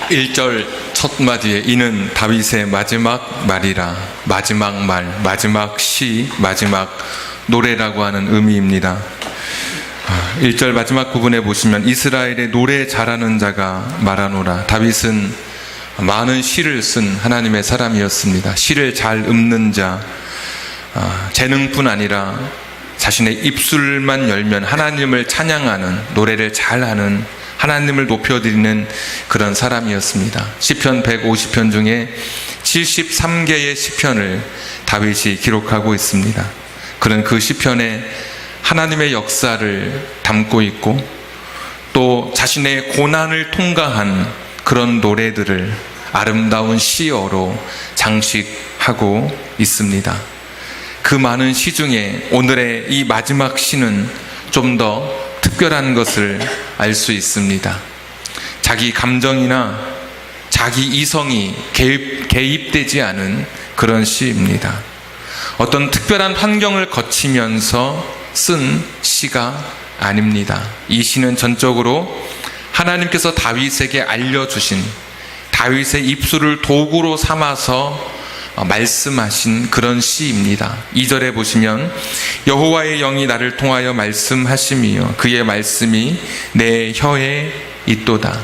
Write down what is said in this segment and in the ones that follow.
1절 첫 마디에 이는 다윗의 마지막 말이라, 마지막 말, 마지막 시, 마지막 노래라고 하는 의미입니다. 1절 마지막 부분에 보시면 이스라엘의 노래 잘하는 자가 말하노라. 다윗은 많은 시를 쓴 하나님의 사람이었습니다. 시를 잘 읊는 자, 재능뿐 아니라 자신의 입술만 열면 하나님을 찬양하는, 노래를 잘하는, 하나님을 높여드리는 그런 사람이었습니다. 시편 150편 중에 73개의 시편을 다윗이 기록하고 있습니다. 그런 그 시편에 하나님의 역사를 담고 있고 또 자신의 고난을 통과한 그런 노래들을 아름다운 시어로 장식하고 있습니다. 그 많은 시 중에 오늘의 이 마지막 시는 좀 더 특별한 것을 알 수 있습니다. 자기 감정이나 자기 이성이 개입되지 않은 그런 시입니다. 어떤 특별한 환경을 거치면서 쓴 시가 아닙니다. 이 시는 전적으로 하나님께서 다윗에게 알려주신, 다윗의 입술을 도구로 삼아서 말씀하신 그런 시입니다. 2절에 보시면 여호와의 영이 나를 통하여 말씀하심이요 그의 말씀이 내 혀에 있도다.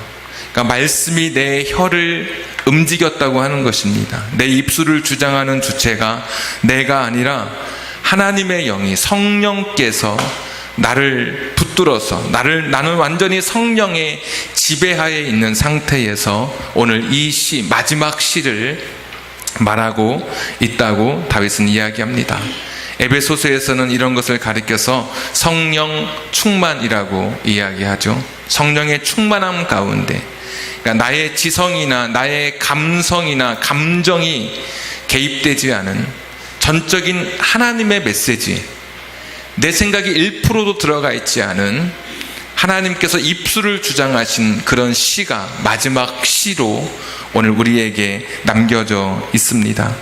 그러니까 말씀이 내 혀를 움직였다고 하는 것입니다. 내 입술을 주장하는 주체가 내가 아니라 하나님의 영이, 성령께서 나를 붙들어서 나는 완전히 성령의 지배하에 있는 상태에서 오늘 이 시, 마지막 시를 말하고 있다고 다윗은 이야기합니다. 에베소서에서는 이런 것을 가리켜서 성령 충만이라고 이야기하죠. 성령의 충만함 가운데, 그러니까 나의 지성이나 나의 감성이나 감정이 개입되지 않은 전적인 하나님의 메시지, 내 생각이 1%도 들어가 있지 않은 하나님께서 입술을 주장하신 그런 시가 마지막 시로 오늘 우리에게 남겨져 있습니다.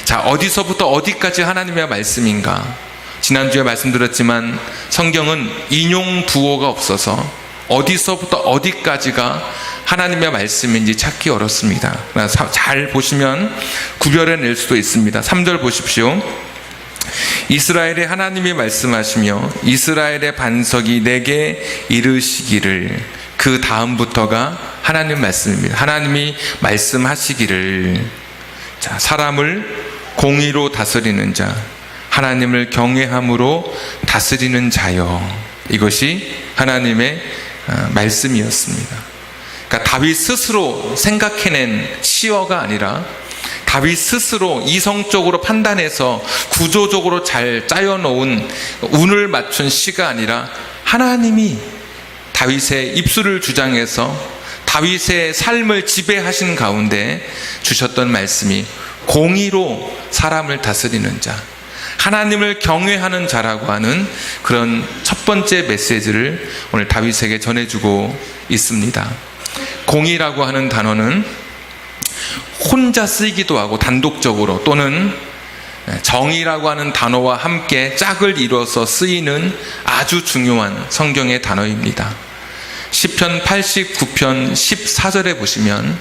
자, 어디서부터 어디까지 하나님의 말씀인가? 지난주에 말씀드렸지만 성경은 인용 부호가 없어서 어디서부터 어디까지가 하나님의 말씀인지 찾기 어렵습니다. 잘 보시면 구별해낼 수도 있습니다. 3절 보십시오. 이스라엘의 하나님이 말씀하시며 이스라엘의 반석이 내게 이르시기를. 그 다음부터가 하나님 말씀입니다. 하나님이 말씀하시기를. 자, 사람을 공의로 다스리는 자, 하나님을 경외함으로 다스리는 자여. 이것이 하나님의 말씀이었습니다. 그러니까 다윗 스스로 생각해낸 시어가 아니라 다윗 스스로 이성적으로 판단해서 구조적으로 잘 짜여놓은 운을 맞춘 시가 아니라 하나님이 다윗의 입술을 주장해서 다윗의 삶을 지배하신 가운데 주셨던 말씀이 공의로 사람을 다스리는 자, 하나님을 경외하는 자라고 하는 그런 첫 번째 메시지를 오늘 다윗에게 전해주고 있습니다. 공의라고 하는 단어는 혼자 쓰이기도 하고 단독적으로, 또는 정의라고 하는 단어와 함께 짝을 이뤄서 쓰이는 아주 중요한 성경의 단어입니다. 시편 89편 14절에 보시면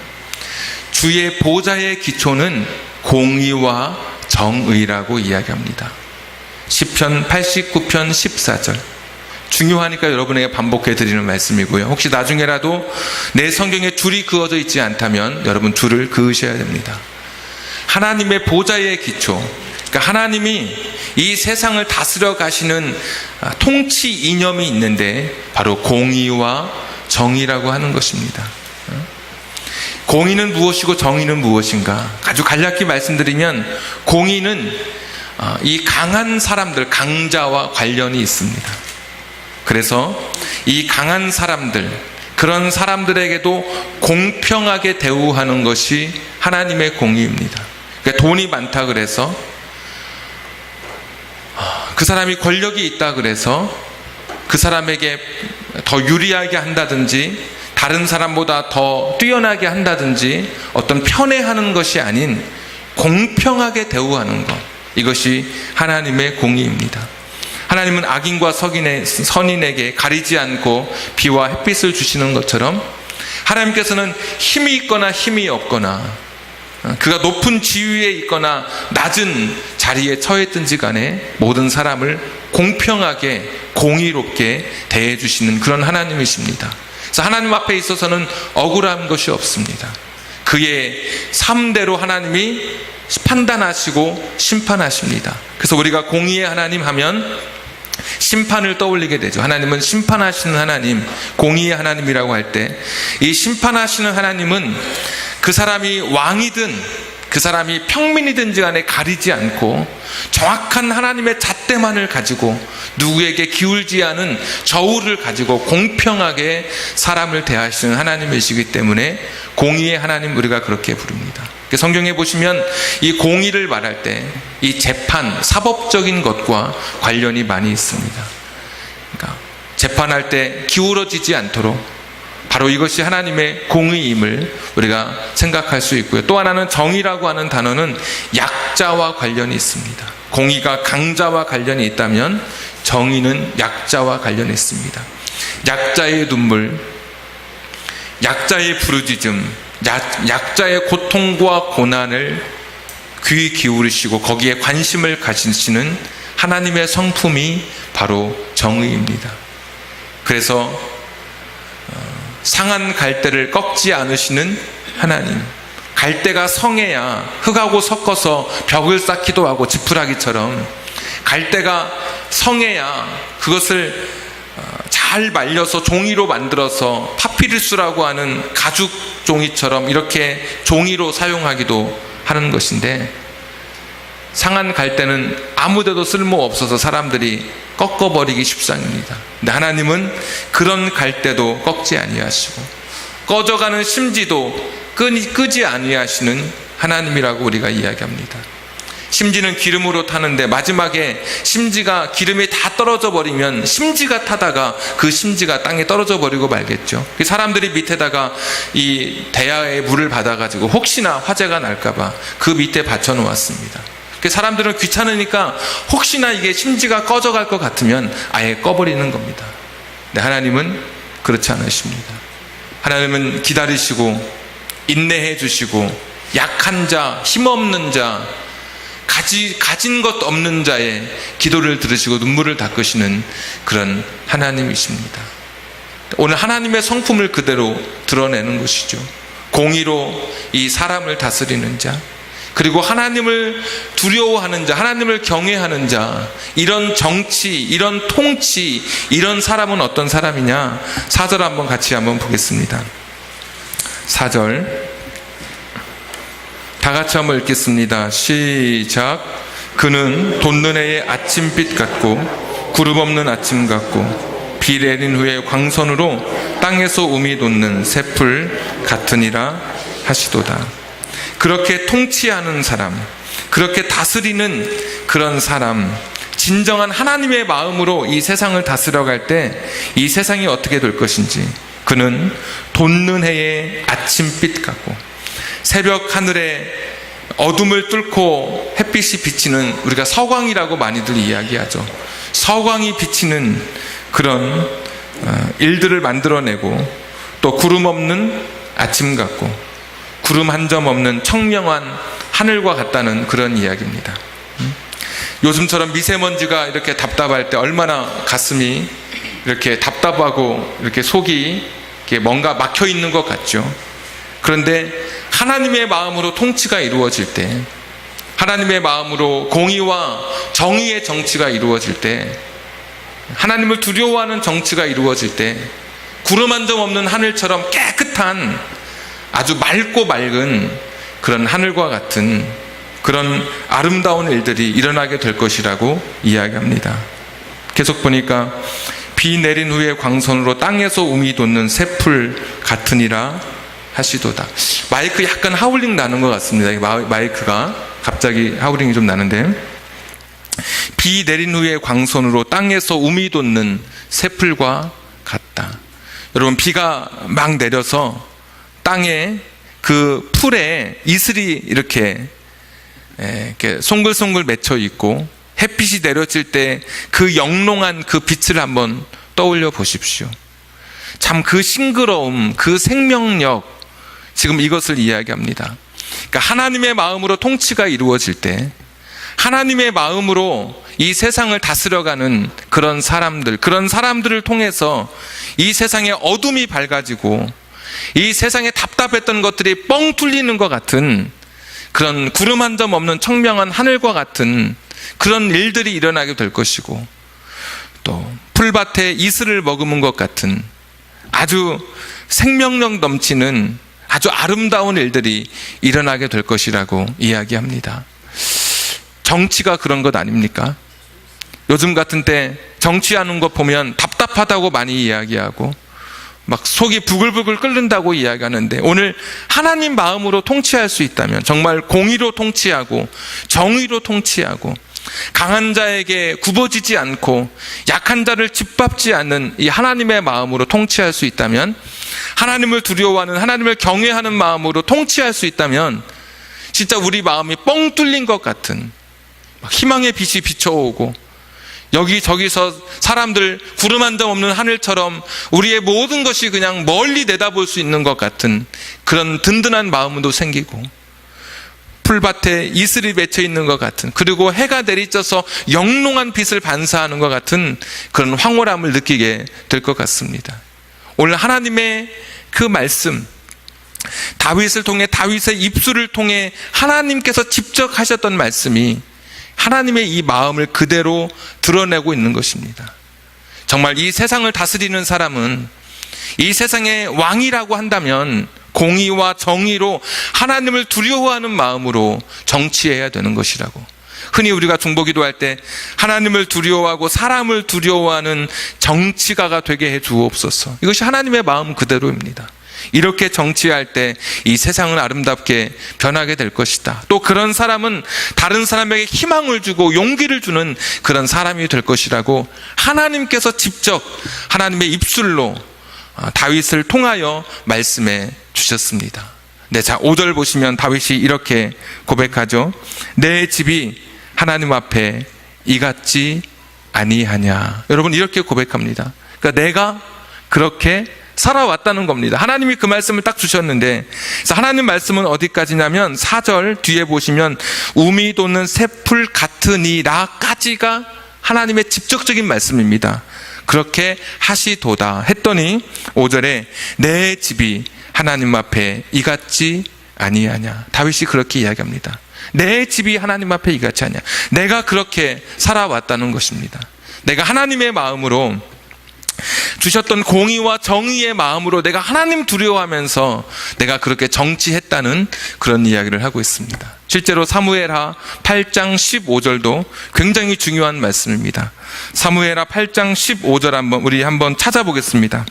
주의 보좌의 기초는 공의와 정의라고 이야기합니다. 시편 89편 14절. 중요하니까 여러분에게 반복해 드리는 말씀이고요. 혹시 나중에라도 내 성경에 줄이 그어져 있지 않다면 여러분 줄을 그으셔야 됩니다. 하나님의 보좌의 기초, 그러니까 하나님이 이 세상을 다스려 가시는 통치 이념이 있는데 바로 공의와 정의라고 하는 것입니다. 공의는 무엇이고 정의는 무엇인가? 아주 간략히 말씀드리면 공의는 이 강한 사람들, 강자와 관련이 있습니다. 그래서 이 강한 사람들, 그런 사람들에게도 공평하게 대우하는 것이 하나님의 공의입니다. 그러니까 돈이 많다 그래서, 그 사람이 권력이 있다 그래서 그 사람에게 더 유리하게 한다든지 다른 사람보다 더 뛰어나게 한다든지 어떤 편애하는 것이 아닌 공평하게 대우하는 것, 이것이 하나님의 공의입니다. 하나님은 악인과 선인에게 가리지 않고 비와 햇빛을 주시는 것처럼 하나님께서는 힘이 있거나 힘이 없거나, 그가 높은 지위에 있거나 낮은 자리에 처했든지 간에 모든 사람을 공평하게 공의롭게 대해주시는 그런 하나님이십니다. 그래서 하나님 앞에 있어서는 억울한 것이 없습니다. 그의 삶대로 하나님이 판단하시고 심판하십니다. 그래서 우리가 공의의 하나님 하면 심판을 떠올리게 되죠. 하나님은 심판하시는 하나님, 공의의 하나님이라고 할 때, 이 심판하시는 하나님은 그 사람이 왕이든 그 사람이 평민이든지 간에 가리지 않고 정확한 하나님의 잣대만을 가지고 누구에게 기울지 않은 저울을 가지고 공평하게 사람을 대하시는 하나님이시기 때문에 공의의 하나님, 우리가 그렇게 부릅니다. 성경에 보시면 이 공의를 말할 때 이 재판, 사법적인 것과 관련이 많이 있습니다. 그러니까 재판할 때 기울어지지 않도록, 바로 이것이 하나님의 공의임을 우리가 생각할 수 있고요. 또 하나는 정의라고 하는 단어는 약자와 관련이 있습니다. 공의가 강자와 관련이 있다면 정의는 약자와 관련이 있습니다. 약자의 눈물, 약자의 부르짖음, 약자의 고통과 고난을 귀 기울이시고 거기에 관심을 가지시는 하나님의 성품이 바로 정의입니다. 그래서 상한 갈대를 꺾지 않으시는 하나님, 갈대가 성해야 흙하고 섞어서 벽을 쌓기도 하고 지푸라기처럼, 갈대가 성해야 그것을 잘 말려서 종이로 만들어서 파피루스라고 하는 가죽 종이처럼 이렇게 종이로 사용하기도 하는 것인데, 상한 갈대는 아무데도 쓸모없어서 사람들이 꺾어버리기 십상입니다. 근데 하나님은 그런 갈대도 꺾지 아니하시고 꺼져가는 심지도 끄지 아니하시는 하나님이라고 우리가 이야기합니다. 심지는 기름으로 타는데 마지막에 심지가 기름이 다 떨어져 버리면 심지가 타다가 그 심지가 땅에 떨어져 버리고 말겠죠. 사람들이 밑에다가 이 대야의 물을 받아가지고 혹시나 화재가 날까봐 그 밑에 받쳐 놓았습니다. 사람들은 귀찮으니까 혹시나 이게 심지가 꺼져갈 것 같으면 아예 꺼버리는 겁니다. 근데 하나님은 그렇지 않으십니다. 하나님은 기다리시고 인내해 주시고 약한 자, 힘없는 자, 가진 것 없는 자의 기도를 들으시고 눈물을 닦으시는 그런 하나님이십니다. 오늘 하나님의 성품을 그대로 드러내는 것이죠. 공의로 이 사람을 다스리는 자, 그리고 하나님을 두려워하는 자, 하나님을 경외하는 자, 이런 정치, 이런 통치, 이런 사람은 어떤 사람이냐? 4절 한번 같이 한번 보겠습니다. 4절 다 같이 한번 읽겠습니다. 시작. 그는 돋는 해의 아침빛 같고 구름 없는 아침 같고 비 내린 후에 광선으로 땅에서 우미 돋는 새풀 같으니라 하시도다. 그렇게 통치하는 사람, 그렇게 다스리는 그런 사람, 진정한 하나님의 마음으로 이 세상을 다스려갈 때 이 세상이 어떻게 될 것인지, 그는 돋는 해의 아침빛 같고 새벽 하늘에 어둠을 뚫고 햇빛이 비치는, 우리가 서광이라고 많이들 이야기하죠. 서광이 비치는 그런 일들을 만들어내고, 또 구름 없는 아침 같고 구름 한 점 없는 청명한 하늘과 같다는 그런 이야기입니다. 요즘처럼 미세먼지가 이렇게 답답할 때 얼마나 가슴이 이렇게 답답하고 이렇게 속이 이렇게 뭔가 막혀 있는 것 같죠. 그런데 하나님의 마음으로 통치가 이루어질 때, 하나님의 마음으로 공의와 정의의 정치가 이루어질 때, 하나님을 두려워하는 정치가 이루어질 때, 구름 한 점 없는 하늘처럼 깨끗한 아주 맑고 맑은 그런 하늘과 같은 그런 아름다운 일들이 일어나게 될 것이라고 이야기합니다. 계속 보니까 비 내린 후에 광선으로 땅에서 우미 돋는 새풀 같으니라 하시도다. 마이크 약간 하울링 나는 것 같습니다. 마이크가 갑자기 하울링이 좀 나는데, 비 내린 후에 광선으로 땅에서 우미 돋는 새풀과 같다. 여러분, 비가 막 내려서 땅에 그 풀에 이슬이 이렇게 송글송글 맺혀 있고 햇빛이 내려질 때 그 영롱한 그 빛을 한번 떠올려 보십시오. 참 그 싱그러움, 그 생명력, 지금 이것을 이야기합니다. 그러니까 하나님의 마음으로 통치가 이루어질 때, 하나님의 마음으로 이 세상을 다스려가는 그런 사람들을 통해서 이 세상에 어둠이 밝아지고 이 세상에 답답했던 것들이 뻥 뚫리는 것 같은, 그런 구름 한 점 없는 청명한 하늘과 같은 그런 일들이 일어나게 될 것이고, 또 풀밭에 이슬을 머금은 것 같은 아주 생명력 넘치는 아주 아름다운 일들이 일어나게 될 것이라고 이야기합니다. 정치가 그런 것 아닙니까? 요즘 같은 때 정치하는 것 보면 답답하다고 많이 이야기하고 막 속이 부글부글 끓는다고 이야기하는데, 오늘 하나님 마음으로 통치할 수 있다면, 정말 공의로 통치하고 정의로 통치하고 강한 자에게 굽어지지 않고 약한 자를 짓밟지 않는 이 하나님의 마음으로 통치할 수 있다면, 하나님을 두려워하는, 하나님을 경외하는 마음으로 통치할 수 있다면, 진짜 우리 마음이 뻥 뚫린 것 같은 막 희망의 빛이 비춰오고, 여기저기서 사람들 구름 한 점 없는 하늘처럼 우리의 모든 것이 그냥 멀리 내다볼 수 있는 것 같은 그런 든든한 마음도 생기고, 풀밭에 이슬이 맺혀 있는 것 같은, 그리고 해가 내리쳐서 영롱한 빛을 반사하는 것 같은 그런 황홀함을 느끼게 될 것 같습니다. 오늘 하나님의 그 말씀, 다윗을 통해, 다윗의 입술을 통해 하나님께서 직접 하셨던 말씀이 하나님의 이 마음을 그대로 드러내고 있는 것입니다. 정말 이 세상을 다스리는 사람은, 이 세상의 왕이라고 한다면 공의와 정의로 하나님을 두려워하는 마음으로 정치해야 되는 것이라고. 흔히 우리가 중보기도할 때 하나님을 두려워하고 사람을 두려워하는 정치가가 되게 해 주옵소서. 이것이 하나님의 마음 그대로입니다. 이렇게 정치할 때 이 세상은 아름답게 변하게 될 것이다. 또 그런 사람은 다른 사람에게 희망을 주고 용기를 주는 그런 사람이 될 것이라고 하나님께서 직접 하나님의 입술로 다윗을 통하여 말씀해 주셨습니다. 네, 자 5절 보시면 다윗이 이렇게 고백하죠. 내 집이 하나님 앞에 이같지 아니하냐. 여러분, 이렇게 고백합니다. 그러니까 내가 그렇게 살아왔다는 겁니다. 하나님이 그 말씀을 딱 주셨는데, 그래서 하나님 말씀은 어디까지냐면 4절 뒤에 보시면 우미 돋는 새풀 같으니라까지가 하나님의 직접적인 말씀입니다. 그렇게 하시도다 했더니 5절에 내 집이 하나님 앞에 이같지 아니하냐. 다윗이 그렇게 이야기합니다. 내 집이 하나님 앞에 이같지 않냐. 내가 그렇게 살아왔다는 것입니다. 내가 하나님의 마음으로 주셨던 공의와 정의의 마음으로 내가 하나님 두려워하면서 내가 그렇게 정치했다는 그런 이야기를 하고 있습니다. 실제로 사무엘하 8장 15절도 굉장히 중요한 말씀입니다. 사무엘하 8장 15절 우리 한번 찾아보겠습니다.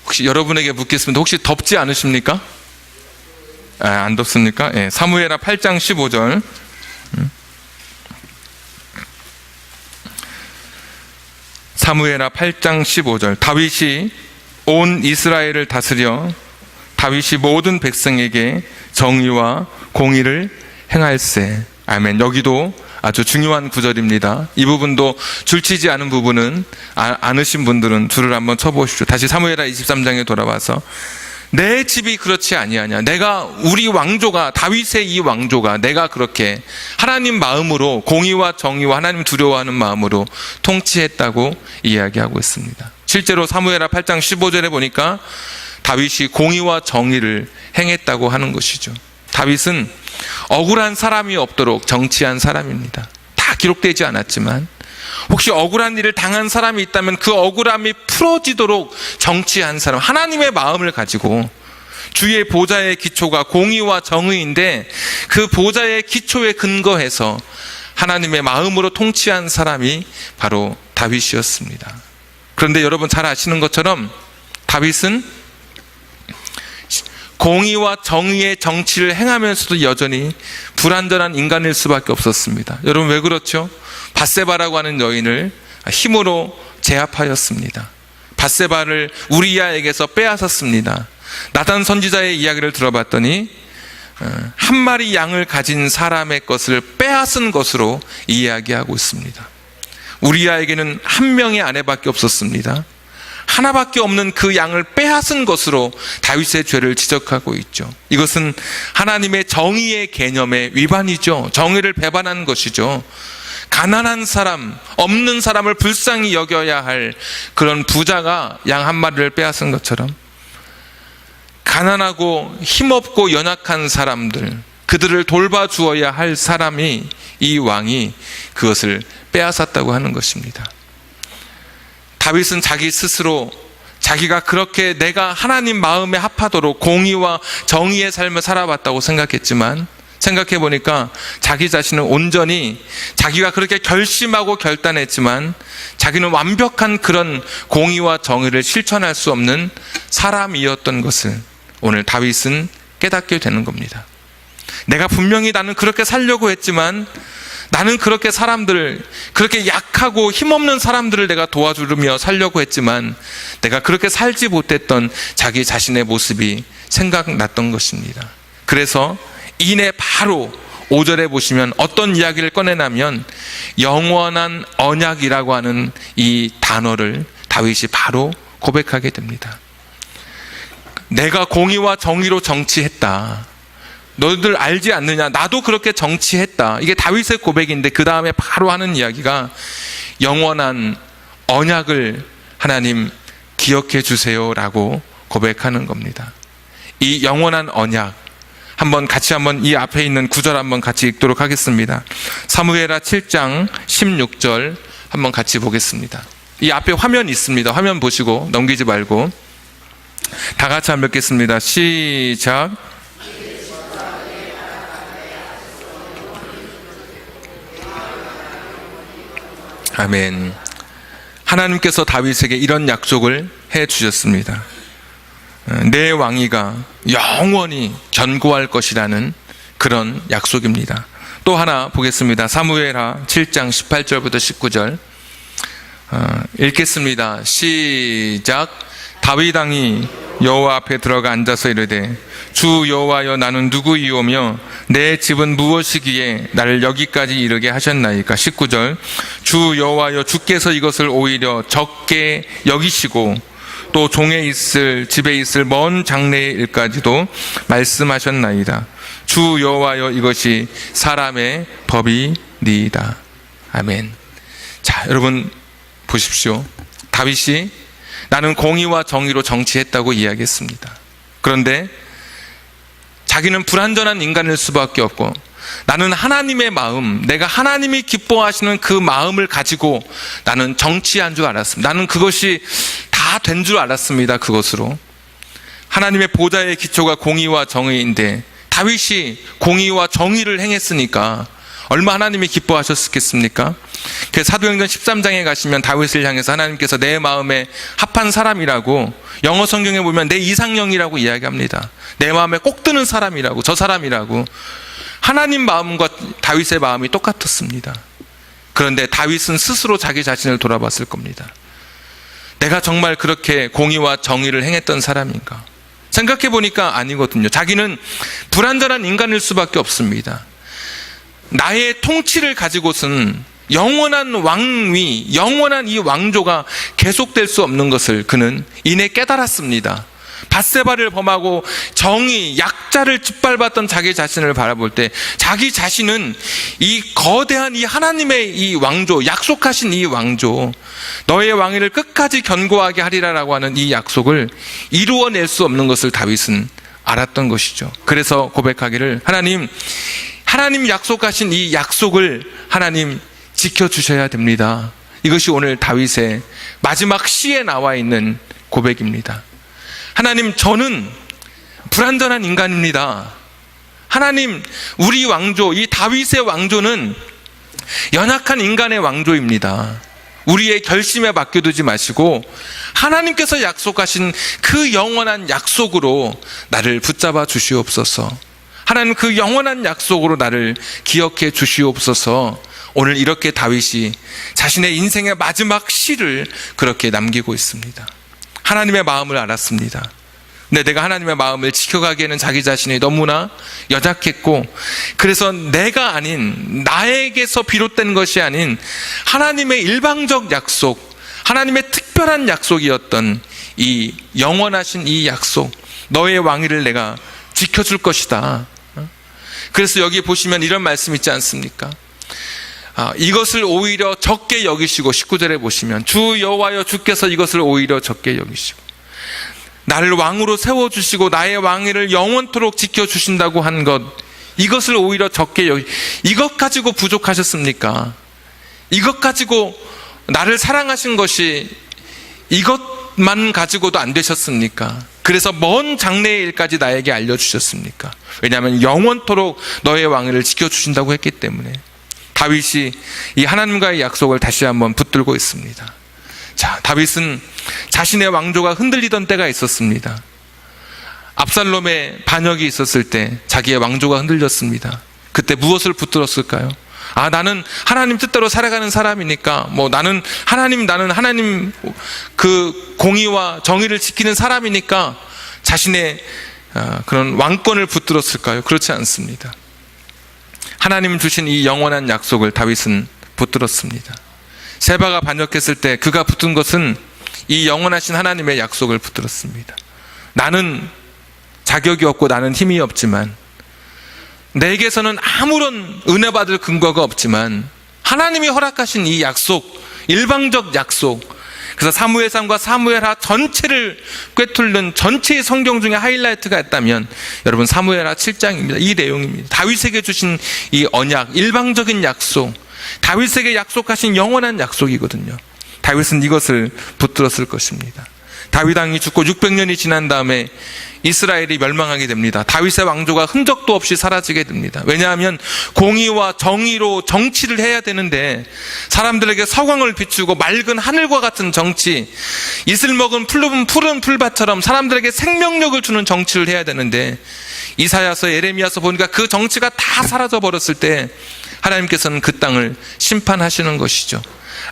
혹시 여러분에게 묻겠습니다. 혹시 덥지 않으십니까? 안 덥습니까? 네, 사무엘하 8장 15절. 사무엘하 8장 15절. 다윗이 온 이스라엘을 다스려 다윗이 모든 백성에게 정의와 공의를 행할세. 아멘. 여기도 아주 중요한 구절입니다. 이 부분도 줄치지 않은 부분은 않으신 분들은 줄을 한번 쳐보십시오. 다시 사무엘하 23장에 돌아와서 내 집이 그렇지 아니하냐. 내가 우리 왕조가, 다윗의 이 왕조가 내가 그렇게 하나님 마음으로 공의와 정의와 하나님 두려워하는 마음으로 통치했다고 이야기하고 있습니다. 실제로 사무엘하 8장 15절에 보니까 다윗이 공의와 정의를 행했다고 하는 것이죠. 다윗은 억울한 사람이 없도록 정치한 사람입니다. 다 기록되지 않았지만 혹시 억울한 일을 당한 사람이 있다면 그 억울함이 풀어지도록 정치한 사람, 하나님의 마음을 가지고 주의 보좌의 기초가 공의와 정의인데 그 보좌의 기초에 근거해서 하나님의 마음으로 통치한 사람이 바로 다윗이었습니다. 그런데 여러분 잘 아시는 것처럼 다윗은 공의와 정의의 정치를 행하면서도 여전히 불완전한 인간일 수밖에 없었습니다. 여러분 왜 그렇죠? 밧세바라고 하는 여인을 힘으로 제압하였습니다. 밧세바를 우리야에게서 빼앗았습니다. 나단 선지자의 이야기를 들어봤더니 한 마리 양을 가진 사람의 것을 빼앗은 것으로 이야기하고 있습니다. 우리아에게는 한 명의 아내밖에 없었습니다. 하나밖에 없는 그 양을 빼앗은 것으로 다윗의 죄를 지적하고 있죠. 이것은 하나님의 정의의 개념의 위반이죠. 정의를 배반한 것이죠. 가난한 사람, 없는 사람을 불쌍히 여겨야 할 그런 부자가 양 한 마리를 빼앗은 것처럼 가난하고 힘없고 연약한 사람들, 그들을 돌봐주어야 할 사람이, 이 왕이 그것을 빼앗았다고 하는 것입니다. 다윗은 자기 스스로 자기가 그렇게 내가 하나님 마음에 합하도록 공의와 정의의 삶을 살아봤다고 생각했지만, 생각해 보니까 자기 자신은 온전히 자기가 그렇게 결심하고 결단했지만 자기는 완벽한 그런 공의와 정의를 실천할 수 없는 사람이었던 것을 오늘 다윗은 깨닫게 되는 겁니다. 내가 분명히 나는 그렇게 살려고 했지만, 나는 그렇게 사람들을, 그렇게 약하고 힘없는 사람들을 내가 도와주며 살려고 했지만 내가 그렇게 살지 못했던 자기 자신의 모습이 생각났던 것입니다. 그래서 이내 바로 5절에 보시면 어떤 이야기를 꺼내냐면 영원한 언약이라고 하는 이 단어를 다윗이 바로 고백하게 됩니다. 내가 공의와 정의로 정치했다. 너희들 알지 않느냐? 나도 그렇게 정치했다. 이게 다윗의 고백인데 그 다음에 바로 하는 이야기가 영원한 언약을 하나님 기억해 주세요라고 고백하는 겁니다. 이 영원한 언약, 같이 이 앞에 있는 구절 한번 같이 읽도록 하겠습니다. 사무엘하 7장 16절 한번 같이 보겠습니다. 이 앞에 화면 있습니다. 화면 보시고 넘기지 말고 다 같이 한번 읽겠습니다. 시작. 아멘. 하나님께서 다윗에게 이런 약속을 해 주셨습니다. 내 왕위가 영원히 견고할 것이라는 그런 약속입니다. 또 하나 보겠습니다. 사무엘하 7장 18절부터 19절 읽겠습니다. 시작. 다윗 왕이 여호와 앞에 들어가 앉아서 이르되 주 여호와여, 나는 누구이오며 내 집은 무엇이기에 나를 여기까지 이르게 하셨나이까. 19절. 주 여호와여, 주께서 이것을 오히려 적게 여기시고 또 집에 있을 먼 장래의 일까지도 말씀하셨나이다. 주 여호와여, 이것이 사람의 법이니이다. 아멘. 자, 여러분 보십시오. 다윗이 나는 공의와 정의로 정치했다고 이야기했습니다. 그런데 자기는 불완전한 인간일 수밖에 없고, 나는 하나님의 마음, 내가 하나님이 기뻐하시는 그 마음을 가지고 나는 정치한 줄 알았습니다. 나는 그것이 다 된 줄 알았습니다. 그것으로 하나님의 보좌의 기초가 공의와 정의인데 다윗이 공의와 정의를 행했으니까 얼마 하나님이 기뻐하셨겠습니까? 사도행전 13장에 가시면 다윗을 향해서 하나님께서 내 마음에 합한 사람이라고, 영어 성경에 보면 내 이상형이라고 이야기합니다. 내 마음에 꼭 드는 사람이라고, 저 사람이라고. 하나님 마음과 다윗의 마음이 똑같았습니다. 그런데 다윗은 스스로 자기 자신을 돌아봤을 겁니다. 내가 정말 그렇게 공의와 정의를 행했던 사람인가? 생각해 보니까 아니거든요. 자기는 불완전한 인간일 수밖에 없습니다. 나의 통치를 가지고선 영원한 왕위, 영원한 이 왕조가 계속될 수 없는 것을 그는 이내 깨달았습니다. 밧세바를 범하고 정의, 약자를 짓밟았던 자기 자신을 바라볼 때 자기 자신은 이 거대한 이 하나님의 이 왕조, 약속하신 이 왕조, 너의 왕위를 끝까지 견고하게 하리라라고 하는 이 약속을 이루어낼 수 없는 것을 다윗은 알았던 것이죠. 그래서 고백하기를, 하나님 약속하신 이 약속을 하나님 지켜주셔야 됩니다. 이것이 오늘 다윗의 마지막 시에 나와 있는 고백입니다. 하나님, 저는 불완전한 인간입니다. 하나님, 우리 왕조, 이 다윗의 왕조는 연약한 인간의 왕조입니다. 우리의 결심에 맡겨두지 마시고 하나님께서 약속하신 그 영원한 약속으로 나를 붙잡아 주시옵소서. 하나님, 그 영원한 약속으로 나를 기억해 주시옵소서. 오늘 이렇게 다윗이 자신의 인생의 마지막 시를 그렇게 남기고 있습니다. 하나님의 마음을 알았습니다. 근데 내가 하나님의 마음을 지켜가기에는 자기 자신이 너무나 연약했고, 그래서 내가 아닌, 나에게서 비롯된 것이 아닌 하나님의 일방적 약속, 하나님의 특별한 약속이었던 이 영원하신 이 약속, 너의 왕위를 내가 지켜줄 것이다. 그래서 여기 보시면 이런 말씀 있지 않습니까? 이것을 오히려 적게 여기시고, 19절에 보시면 주 여호와여 주께서 이것을 오히려 적게 여기시고 나를 왕으로 세워주시고 나의 왕위를 영원토록 지켜주신다고 한 것, 이것을 오히려 적게 이것 가지고 부족하셨습니까? 이것 가지고 나를 사랑하신 것이 이것만 가지고도 안 되셨습니까? 그래서 먼 장래의 일까지 나에게 알려주셨습니까? 왜냐하면 영원토록 너의 왕위를 지켜주신다고 했기 때문에. 다윗이 이 하나님과의 약속을 다시 한번 붙들고 있습니다. 자, 다윗은 자신의 왕조가 흔들리던 때가 있었습니다. 압살롬의 반역이 있었을 때 자기의 왕조가 흔들렸습니다. 그때 무엇을 붙들었을까요? 나는 하나님 뜻대로 살아가는 사람이니까, 나는 하나님 그 공의와 정의를 지키는 사람이니까 자신의 그런 왕권을 붙들었을까요? 그렇지 않습니다. 하나님 주신 이 영원한 약속을 다윗은 붙들었습니다. 세바가 반역했을 때 그가 붙든 것은 이 영원하신 하나님의 약속을 붙들었습니다. 나는 자격이 없고 나는 힘이 없지만, 내게서는 아무런 은혜 받을 근거가 없지만 하나님이 허락하신 이 약속, 일방적 약속, 그래서 사무엘상과 사무엘하 전체를 꿰뚫는 전체의 성경 중에 하이라이트가 있다면 여러분 사무엘하 7장입니다. 이 내용입니다. 다윗에게 주신 이 언약, 일방적인 약속, 다윗에게 약속하신 영원한 약속이거든요. 다윗은 이것을 붙들었을 것입니다. 다윗 왕이 죽고 600년이 지난 다음에 이스라엘이 멸망하게 됩니다. 다윗의 왕조가 흔적도 없이 사라지게 됩니다. 왜냐하면 공의와 정의로 정치를 해야 되는데, 사람들에게 서광을 비추고 맑은 하늘과 같은 정치, 이슬 먹은 푸른 풀밭처럼 사람들에게 생명력을 주는 정치를 해야 되는데, 이사야서 예레미야서 보니까 그 정치가 다 사라져 버렸을 때 하나님께서는 그 땅을 심판하시는 것이죠.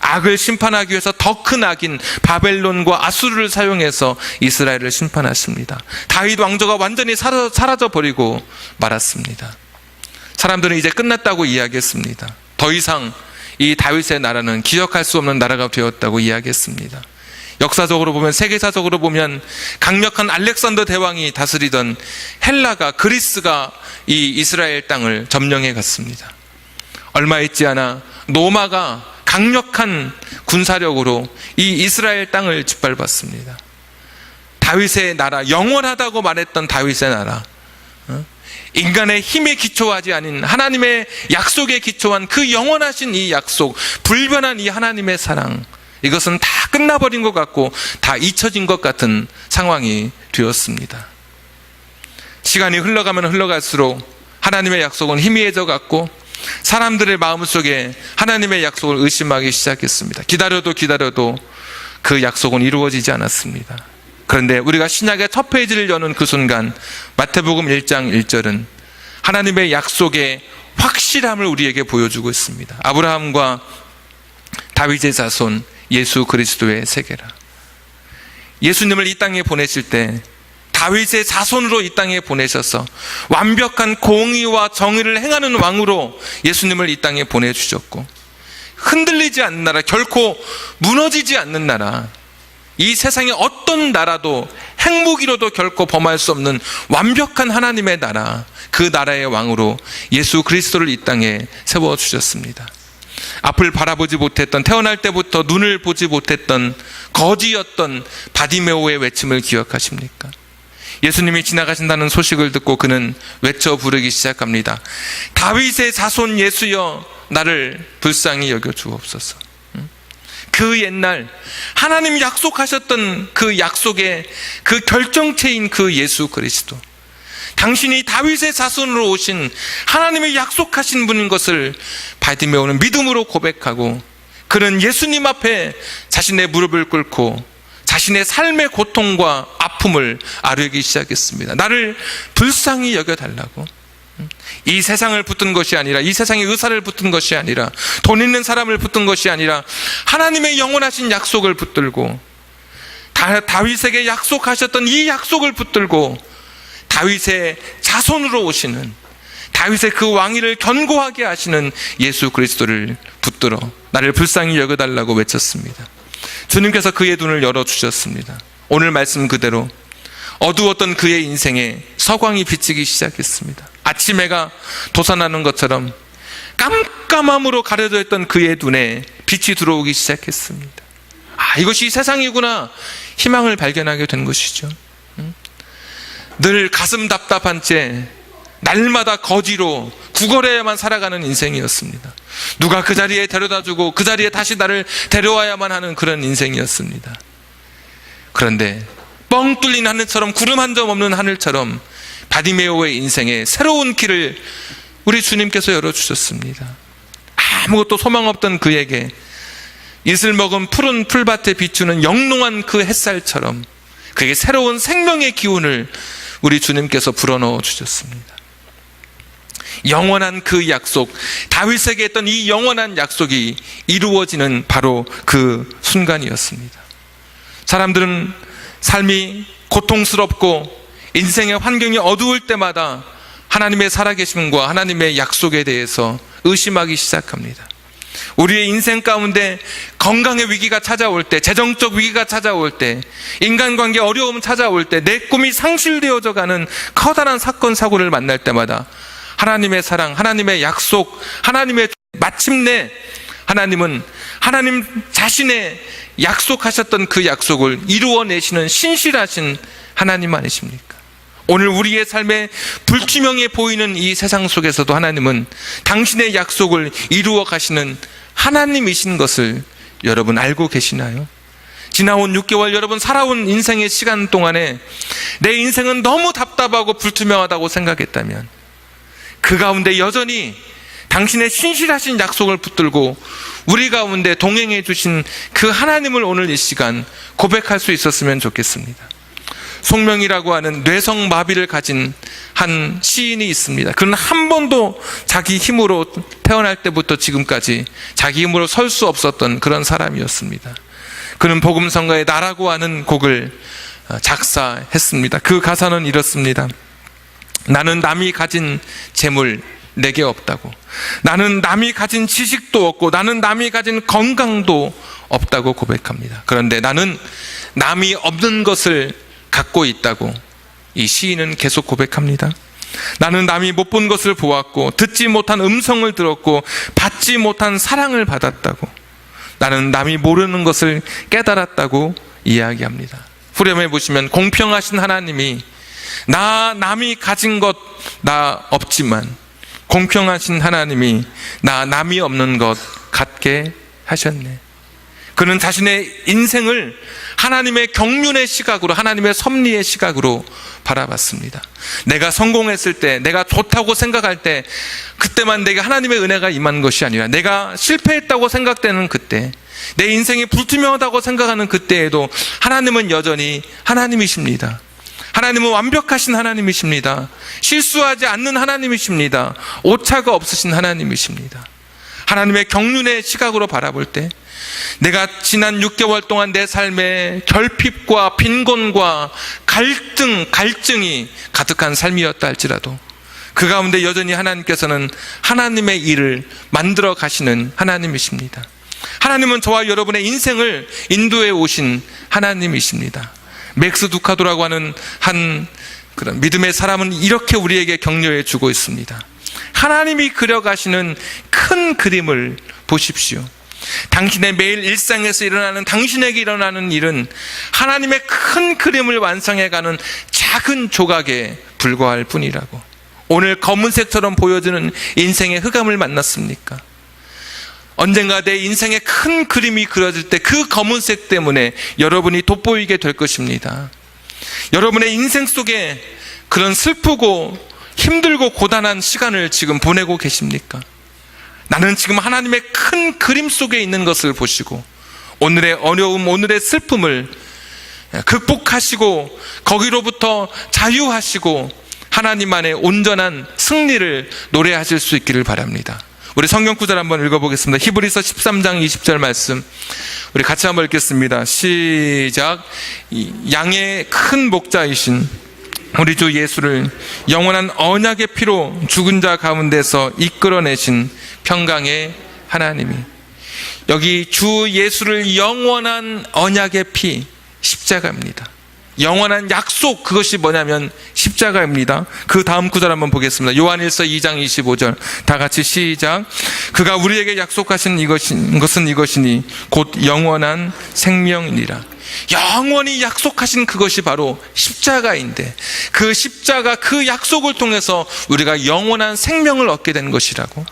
악을 심판하기 위해서 더 큰 악인 바벨론과 아수르를 사용해서 이스라엘을 심판하십니다. 다윗 왕조가 완전히 사라져 버리고 말았습니다. 사람들은 이제 끝났다고 이야기했습니다. 더 이상 이 다윗의 나라는 기억할 수 없는 나라가 되었다고 이야기했습니다. 역사적으로 보면, 세계사적으로 보면 강력한 알렉산더 대왕이 다스리던 헬라가, 그리스가 이 이스라엘 땅을 점령해 갔습니다. 얼마 있지 않아 로마가 강력한 군사력으로 이 이스라엘 땅을 짓밟았습니다. 다윗의 나라, 영원하다고 말했던 다윗의 나라, 인간의 힘에 기초하지 않은 하나님의 약속에 기초한 그 영원하신 이 약속, 불변한 이 하나님의 사랑, 이것은 다 끝나버린 것 같고 다 잊혀진 것 같은 상황이 되었습니다. 시간이 흘러가면 흘러갈수록 하나님의 약속은 희미해져 갔고, 사람들의 마음속에 하나님의 약속을 의심하기 시작했습니다. 기다려도 그 약속은 이루어지지 않았습니다. 그런데 우리가 신약의 첫 페이지를 여는 그 순간, 마태복음 1장 1절은 하나님의 약속의 확실함을 우리에게 보여주고 있습니다. 아브라함과 다윗의 자손 예수 그리스도의 세계라. 예수님을 이 땅에 보내실 때 다윗의 자손으로 이 땅에 보내셔서 완벽한 공의와 정의를 행하는 왕으로 예수님을 이 땅에 보내주셨고, 흔들리지 않는 나라, 결코 무너지지 않는 나라, 이 세상의 어떤 나라도 핵무기로도 결코 범할 수 없는 완벽한 하나님의 나라, 그 나라의 왕으로 예수 그리스도를 이 땅에 세워주셨습니다. 앞을 바라보지 못했던, 태어날 때부터 눈을 보지 못했던 거지였던 바디메오의 외침을 기억하십니까? 예수님이 지나가신다는 소식을 듣고 그는 외쳐 부르기 시작합니다. 다윗의 자손 예수여, 나를 불쌍히 여겨 주옵소서. 그 옛날 하나님 약속하셨던 그 약속의 그 결정체인 그 예수 그리스도, 당신이 다윗의 자손으로 오신 하나님의 약속하신 분인 것을 바디메오는 믿음으로 고백하고, 그는 예수님 앞에 자신의 무릎을 꿇고 자신의 삶의 고통과 아픔을 아뢰기 시작했습니다. 나를 불쌍히 여겨달라고. 이 세상을 붙든 것이 아니라, 이 세상의 의사를 붙든 것이 아니라, 돈 있는 사람을 붙든 것이 아니라 하나님의 영원하신 약속을 붙들고 다윗에게 약속하셨던 이 약속을 붙들고 다윗의 자손으로 오시는, 다윗의 그 왕위를 견고하게 하시는 예수 그리스도를 붙들어 나를 불쌍히 여겨달라고 외쳤습니다. 주님께서 그의 눈을 열어주셨습니다. 오늘 말씀 그대로 어두웠던 그의 인생에 서광이 비치기 시작했습니다. 아침 해가 솟아나는 것처럼 깜깜함으로 가려져 있던 그의 눈에 빛이 들어오기 시작했습니다. 이것이 세상이구나, 희망을 발견하게 된 것이죠. 늘 가슴 답답한 채 날마다 거지로 구걸해야만 살아가는 인생이었습니다. 누가 그 자리에 데려다주고 그 자리에 다시 나를 데려와야만 하는 그런 인생이었습니다. 그런데 뻥 뚫린 하늘처럼, 구름 한 점 없는 하늘처럼 바디메오의 인생에 새로운 길을 우리 주님께서 열어주셨습니다. 아무것도 소망 없던 그에게 이슬 먹은 푸른 풀밭에 비추는 영롱한 그 햇살처럼 그에게 새로운 생명의 기운을 우리 주님께서 불어넣어 주셨습니다. 영원한 그 약속, 다윗에게 했던 이 영원한 약속이 이루어지는 바로 그 순간이었습니다. 사람들은 삶이 고통스럽고 인생의 환경이 어두울 때마다 하나님의 살아계심과 하나님의 약속에 대해서 의심하기 시작합니다. 우리의 인생 가운데 건강의 위기가 찾아올 때, 재정적 위기가 찾아올 때, 인간관계 어려움 찾아올 때, 내 꿈이 상실되어져 가는 커다란 사건 사고를 만날 때마다 하나님의 사랑, 하나님의 약속, 마침내 하나님은 하나님 자신의 약속하셨던 그 약속을 이루어내시는 신실하신 하나님 아니십니까? 오늘 우리의 삶에 불투명해 보이는 이 세상 속에서도 하나님은 당신의 약속을 이루어 가시는 하나님이신 것을 여러분 알고 계시나요? 지나온 6개월 여러분 살아온 인생의 시간 동안에 내 인생은 너무 답답하고 불투명하다고 생각했다면 그 가운데 여전히 당신의 신실하신 약속을 붙들고 우리 가운데 동행해 주신 그 하나님을 오늘 이 시간 고백할 수 있었으면 좋겠습니다. 송명이라고 하는 뇌성마비를 가진 한 시인이 있습니다. 그는 한 번도 자기 힘으로 태어날 때부터 지금까지 자기 힘으로 설 수 없었던 그런 사람이었습니다. 그는 복음성가의 나라고 하는 곡을 작사했습니다. 그 가사는 이렇습니다. 나는 남이 가진 재물 내게 없다고, 나는 남이 가진 지식도 없고, 나는 남이 가진 건강도 없다고 고백합니다. 그런데 나는 남이 없는 것을 갖고 있다고 이 시인은 계속 고백합니다. 나는 남이 못 본 것을 보았고, 듣지 못한 음성을 들었고, 받지 못한 사랑을 받았다고, 나는 남이 모르는 것을 깨달았다고 이야기합니다. 후렴에 보시면 공평하신 하나님이 남이 가진 것 나 없지만 공평하신 하나님이 남이 없는 것 갖게 하셨네. 그는 자신의 인생을 하나님의 경륜의 시각으로, 하나님의 섭리의 시각으로 바라봤습니다. 내가 성공했을 때, 내가 좋다고 생각할 때, 그때만 내게 하나님의 은혜가 임한 것이 아니라 내가 실패했다고 생각되는 그때, 내 인생이 불투명하다고 생각하는 그때에도 하나님은 여전히 하나님이십니다. 하나님은 완벽하신 하나님이십니다. 실수하지 않는 하나님이십니다. 오차가 없으신 하나님이십니다. 하나님의 경륜의 시각으로 바라볼 때 내가 지난 6개월 동안 내 삶에 결핍과 빈곤과 갈증이 가득한 삶이었다 할지라도 그 가운데 여전히 하나님께서는 하나님의 일을 만들어 가시는 하나님이십니다. 하나님은 저와 여러분의 인생을 인도해 오신 하나님이십니다. 맥스 두카도라고 하는 한 그런 믿음의 사람은 이렇게 우리에게 격려해 주고 있습니다. 하나님이 그려가시는 큰 그림을 보십시오. 당신의 매일 일상에서 일어나는, 당신에게 일어나는 일은 하나님의 큰 그림을 완성해가는 작은 조각에 불과할 뿐이라고. 오늘 검은색처럼 보여지는 인생의 흑암을 만났습니까? 언젠가 내 인생의 큰 그림이 그려질 때 그 검은색 때문에 여러분이 돋보이게 될 것입니다. 여러분의 인생 속에 그런 슬프고 힘들고 고단한 시간을 지금 보내고 계십니까? 나는 지금 하나님의 큰 그림 속에 있는 것을 보시고 오늘의 어려움, 오늘의 슬픔을 극복하시고 거기로부터 자유하시고 하나님 안에 온전한 승리를 노래하실 수 있기를 바랍니다. 우리 성경 구절 한번 읽어보겠습니다. 히브리서 13장 20절 말씀 우리 같이 한번 읽겠습니다. 시작. 양의 큰 목자이신 우리 주 예수를 영원한 언약의 피로 죽은 자 가운데서 이끌어내신 평강의 하나님이, 여기 주 예수를 영원한 언약의 피, 십자가입니다. 영원한 약속, 그것이 뭐냐면 십자가입니다. 그 다음 구절 한번 보겠습니다. 요한일서 2장 25절 다 같이 시작. 그가 우리에게 약속하신 것은 이것이니 곧 영원한 생명이니라. 영원히 약속하신 그것이 바로 십자가인데, 그 십자가, 그 약속을 통해서 우리가 영원한 생명을 얻게 된 것이라고.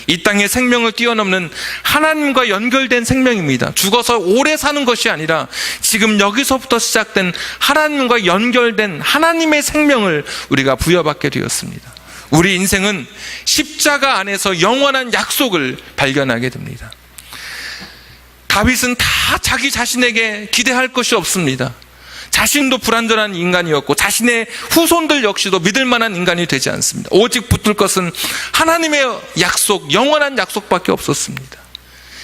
이 땅의 생명을 뛰어넘는 하나님과 연결된 생명입니다. 죽어서 오래 사는 것이 아니라 지금 여기서부터 시작된 하나님과 연결된 하나님의 생명을 우리가 부여받게 되었습니다. 우리 인생은 십자가 안에서 영원한 약속을 발견하게 됩니다. 다윗은 다 자기 자신에게 기대할 것이 없습니다. 자신도 불완전한 인간이었고 자신의 후손들 역시도 믿을 만한 인간이 되지 않습니다. 오직 붙들 것은 하나님의 약속, 영원한 약속밖에 없었습니다.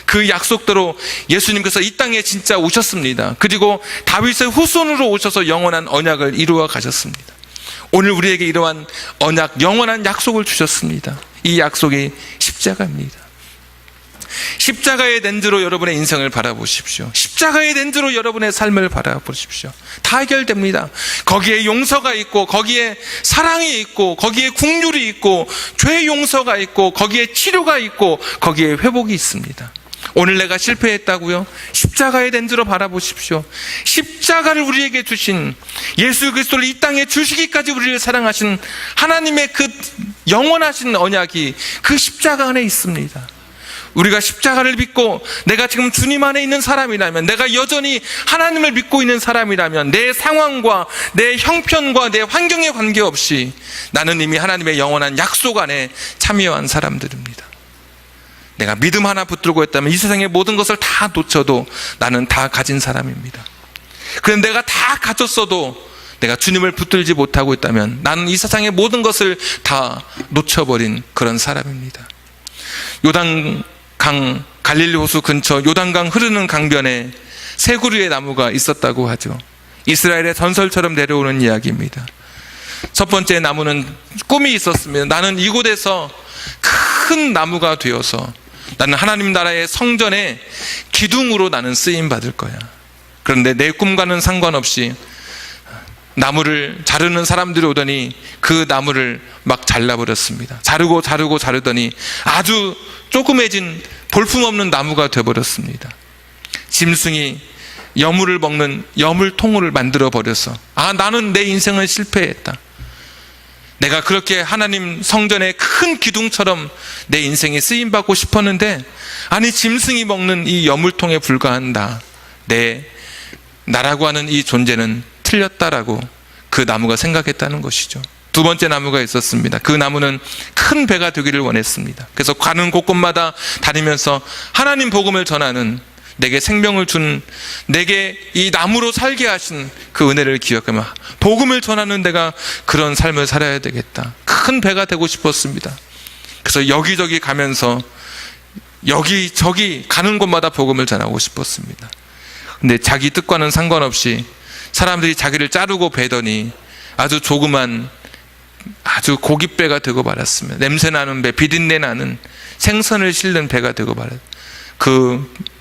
그 약속대로 예수님께서 이 땅에 진짜 오셨습니다. 그리고 다윗의 후손으로 오셔서 영원한 언약을 이루어 가셨습니다. 오늘 우리에게 이러한 언약, 영원한 약속을 주셨습니다. 이 약속이 십자가입니다. 십자가의 렌즈로 여러분의 인생을 바라보십시오. 십자가의 렌즈로 여러분의 삶을 바라보십시오. 다 해결됩니다. 거기에 용서가 있고, 거기에 사랑이 있고, 거기에 긍휼이 있고, 죄 용서가 있고, 거기에 치료가 있고, 거기에 회복이 있습니다. 오늘 내가 실패했다고요? 십자가의 렌즈로 바라보십시오. 십자가를 우리에게 주신, 예수 그리스도를 이 땅에 주시기까지 우리를 사랑하신 하나님의 그 영원하신 언약이 그 십자가 안에 있습니다. 우리가 십자가를 믿고 내가 지금 주님 안에 있는 사람이라면, 내가 여전히 하나님을 믿고 있는 사람이라면, 내 상황과 내 형편과 내 환경에 관계없이 나는 이미 하나님의 영원한 약속 안에 참여한 사람들입니다. 내가 믿음 하나 붙들고 있다면 이 세상의 모든 것을 다 놓쳐도 나는 다 가진 사람입니다. 그런데 내가 다 가졌어도 내가 주님을 붙들지 못하고 있다면 나는 이 세상의 모든 것을 다 놓쳐버린 그런 사람입니다. 요단강, 갈릴리 호수 근처 요단강 흐르는 강변에 세 그루의 나무가 있었다고 하죠. 이스라엘의 전설처럼 내려오는 이야기입니다. 첫 번째 나무는 꿈이 있었습니다. 나는 이곳에서 큰 나무가 되어서 나는 하나님 나라의 성전의 기둥으로 나는 쓰임 받을 거야. 그런데 내 꿈과는 상관없이 나무를 자르는 사람들이 오더니 그 나무를 막 잘라버렸습니다. 자르더니 아주 조그매진 볼품없는 나무가 되어버렸습니다. 짐승이 여물을 먹는 여물통을 만들어 버려서, 나는 내 인생은 실패했다. 내가 그렇게 하나님 성전의 큰 기둥처럼 내 인생이 쓰임받고 싶었는데, 짐승이 먹는 이 여물통에 불과한 나라고 하는 이 존재는 틀렸다라고 그 나무가 생각했다는 것이죠. 두 번째 나무가 있었습니다. 그 나무는 큰 배가 되기를 원했습니다. 그래서 가는 곳곳마다 다니면서 하나님 복음을 전하는, 내게 생명을 준, 내게 이 나무로 살게 하신 그 은혜를 기억하며 복음을 전하는 내가 그런 삶을 살아야 되겠다. 큰 배가 되고 싶었습니다. 그래서 여기저기 가면서 여기저기 가는 곳마다 복음을 전하고 싶었습니다. 근데 자기 뜻과는 상관없이 사람들이 자기를 자르고 베더니 아주 조그만, 아주 고깃배가 되고 말았습니다. 냄새나는 배, 비린내 나는 생선을 싣는 배가 되고 말았습니다. 그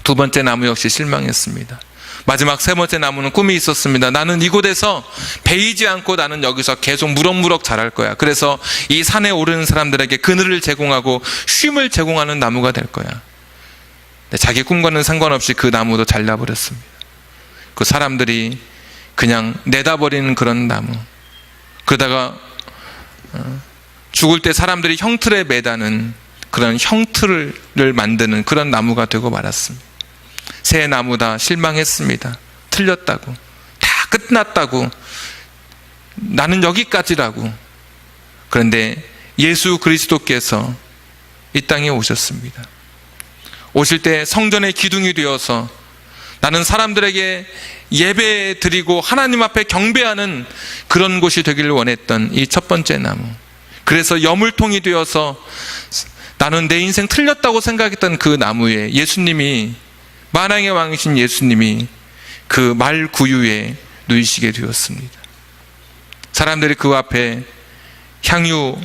두 번째 나무 역시 실망했습니다. 마지막 세 번째 나무는 꿈이 있었습니다. 나는 이곳에서 베이지 않고 나는 여기서 계속 무럭무럭 자랄 거야. 그래서 이 산에 오르는 사람들에게 그늘을 제공하고 쉼을 제공하는 나무가 될 거야. 자기 꿈과는 상관없이 그 나무도 잘라버렸습니다. 그 사람들이 그냥 내다버리는 그런 나무. 그러다가 죽을 때 사람들이 형틀에 매다는 그런 형틀을 만드는 그런 나무가 되고 말았습니다. 새 나무 다 실망했습니다. 틀렸다고, 다 끝났다고, 나는 여기까지라고. 그런데 예수 그리스도께서 이 땅에 오셨습니다. 오실 때 성전의 기둥이 되어서 나는 사람들에게 예배 드리고 하나님 앞에 경배하는 그런 곳이 되기를 원했던 이 첫 번째 나무. 그래서 여물통이 되어서 나는 내 인생 틀렸다고 생각했던 그 나무에 예수님이, 만왕의 왕이신 예수님이 그 말 구유에 누이시게 되었습니다. 사람들이 그 앞에 향유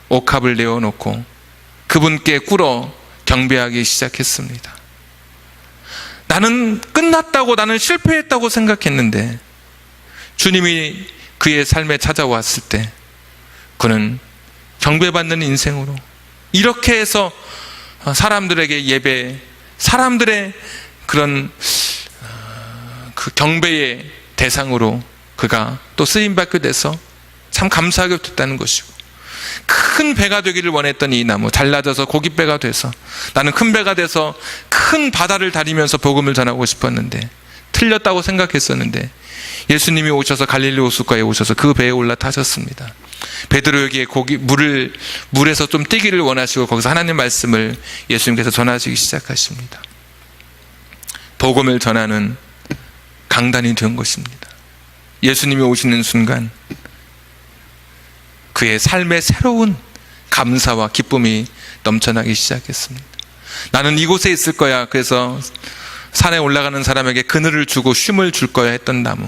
옥합을 내어놓고 그분께 꿇어 경배하기 시작했습니다. 나는 끝났다고, 나는 실패했다고 생각했는데 주님이 그의 삶에 찾아왔을 때 그는 경배받는 인생으로, 이렇게 해서 사람들에게 예배, 사람들의 그런 그 경배의 대상으로 그가 또 쓰임받게 돼서 참 감사하게 됐다는 것이고, 큰 배가 되기를 원했던 이 나무, 잘라져서 고깃배가 돼서 나는 큰 배가 돼서 큰 바다를 다니면서 복음을 전하고 싶었는데, 틀렸다고 생각했었는데 예수님이 오셔서 갈릴리 호숫가에 오셔서 그 배에 올라타셨습니다. 베드로에게 물에서 좀 뛰기를 원하시고 거기서 하나님 말씀을 예수님께서 전하시기 시작하십니다. 복음을 전하는 강단이 된 것입니다. 예수님이 오시는 순간 그의 삶의 새로운 감사와 기쁨이 넘쳐나기 시작했습니다. 나는 이곳에 있을 거야. 그래서 산에 올라가는 사람에게 그늘을 주고 쉼을 줄 거야 했던 나무,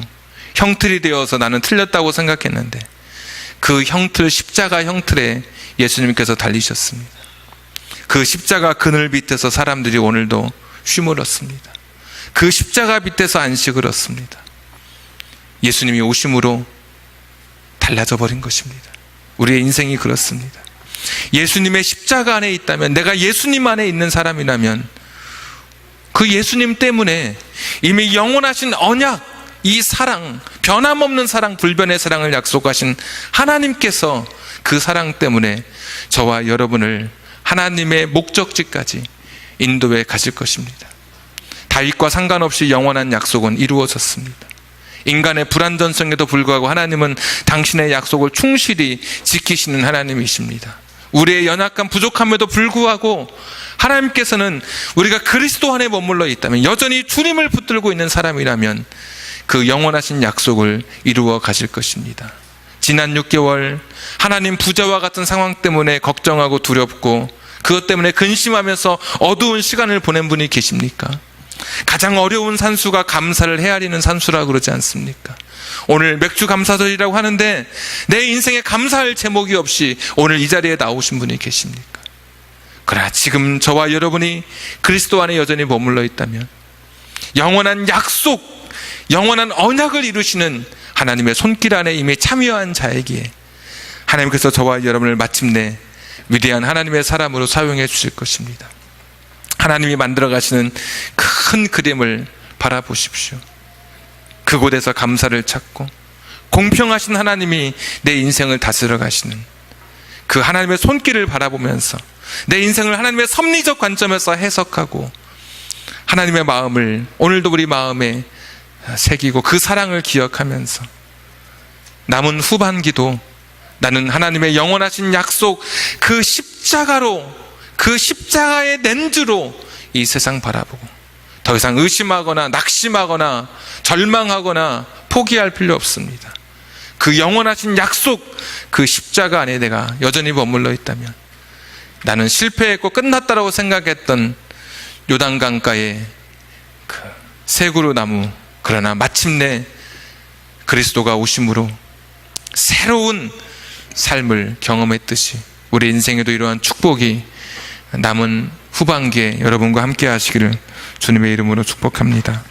형틀이 되어서 나는 틀렸다고 생각했는데 그 형틀, 십자가 형틀에 예수님께서 달리셨습니다. 그 십자가 그늘 밑에서 사람들이 오늘도 쉼을 얻습니다. 그 십자가 밑에서 안식을 얻습니다. 예수님이 오심으로 달라져 버린 것입니다. 우리의 인생이 그렇습니다. 예수님의 십자가 안에 있다면, 내가 예수님 안에 있는 사람이라면 그 예수님 때문에 이미 영원하신 언약, 이 사랑, 변함없는 사랑, 불변의 사랑을 약속하신 하나님께서 그 사랑 때문에 저와 여러분을 하나님의 목적지까지 인도해 가실 것입니다. 다윗과 상관없이 영원한 약속은 이루어졌습니다. 인간의 불완전성에도 불구하고 하나님은 당신의 약속을 충실히 지키시는 하나님이십니다. 우리의 연약한 부족함에도 불구하고 하나님께서는 우리가 그리스도 안에 머물러 있다면, 여전히 주님을 붙들고 있는 사람이라면 그 영원하신 약속을 이루어 가실 것입니다. 지난 6개월 하나님 부자와 같은 상황 때문에 걱정하고 두렵고 그것 때문에 근심하면서 어두운 시간을 보낸 분이 계십니까? 가장 어려운 산수가 감사를 헤아리는 산수라고 그러지 않습니까? 오늘 맥주 감사절이라고 하는데 내 인생에 감사할 제목이 없이 오늘 이 자리에 나오신 분이 계십니까? 그러나 지금 저와 여러분이 그리스도 안에 여전히 머물러 있다면 영원한 약속, 영원한 언약을 이루시는 하나님의 손길 안에 이미 참여한 자에게 하나님께서 저와 여러분을 마침내 위대한 하나님의 사람으로 사용해 주실 것입니다. 하나님이 만들어 가시는 큰 그림을 바라보십시오. 그곳에서 감사를 찾고 공평하신 하나님이 내 인생을 다스려 가시는 그 하나님의 손길을 바라보면서 내 인생을 하나님의 섭리적 관점에서 해석하고 하나님의 마음을 오늘도 우리 마음에 새기고 그 사랑을 기억하면서 남은 후반기도 나는 하나님의 영원하신 약속, 그 십자가로, 그 십자가의 렌즈로 이 세상 바라보고 더 이상 의심하거나 낙심하거나 절망하거나 포기할 필요 없습니다. 그 영원하신 약속, 그 십자가 안에 내가 여전히 머물러 있다면 나는 실패했고 끝났다라고 생각했던 요단강가의 그 새구루 나무, 그러나 마침내 그리스도가 오심으로 새로운 삶을 경험했듯이 우리 인생에도 이러한 축복이 남은 후반기에 여러분과 함께 하시기를 주님의 이름으로 축복합니다.